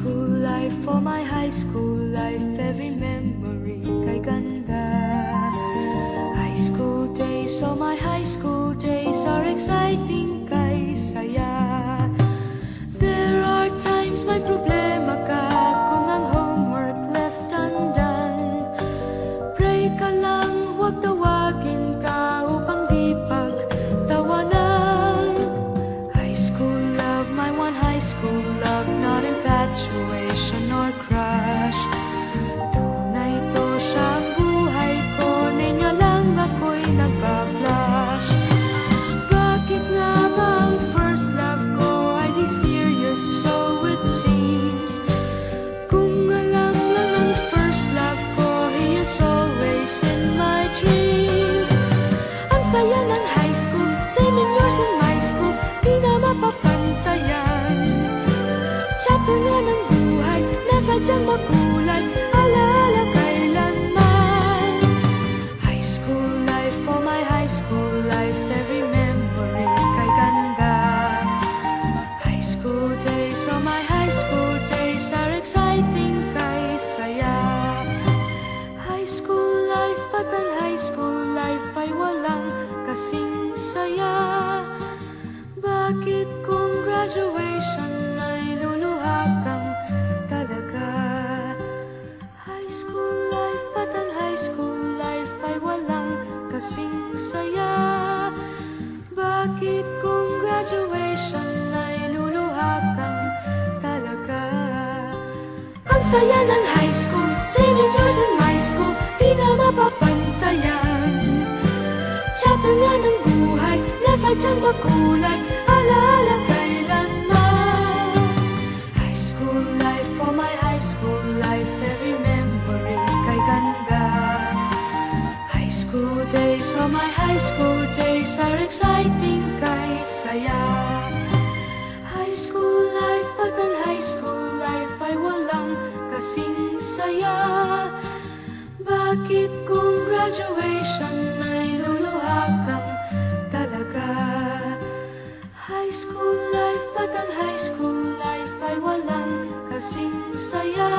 school life, for my high school life, every memory kay ganda. High school days, oh my high school days are exciting kay saya. There are times may problema ka kung ang homework left undone. Pray ka lang, huwag tawagin ka upang di pagtawanan. High school love, my one high school love, not infatuation or crush. Tunay to siyang buhay ko, niya lang ako'y nagbablush. Bakit nga ba ang first love ko ay di serious, so it seems? Kung alam lang ang first love ko, he is always in my dreams. Ang saya ng high school, 7 years in my school, di na mapapantayan. Chapter nga ng buhay, nasadyang makulay, alaala kailanman. High school life, for my high school life, every memory kay ganda. High school days, oh my high school days are exciting kay saya. High school life, but ang high school life ay walang kasing saya. Bakit kung graduation ay luluha kang talaga? High school life, but ang high school life ay walang kasing saya. Bakit kung graduation ay luluha kang talaga? Ang saya ng high school, 7 years in my school, di na mapapantayan. Chapter nga ng buhay, nasadyang makulay, alaala kailanman. High school life, for my high school life, every memory kay ganda. High school days, oh my high school days are exciting kay saya. High school life, but ang high school life ay walang kasing saya. Bakit kung graduation ay luluha kang talaga? High school life, but ang high school life ay walang kasing saya.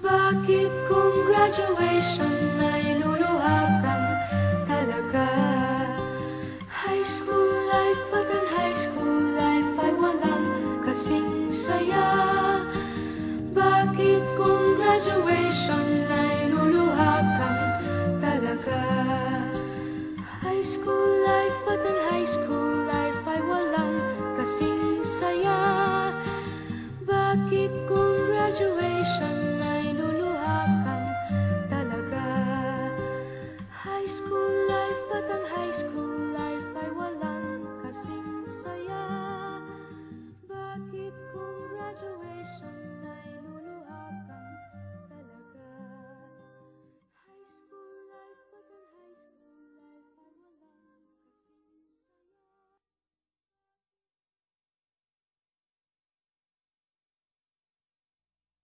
Bakit kung graduation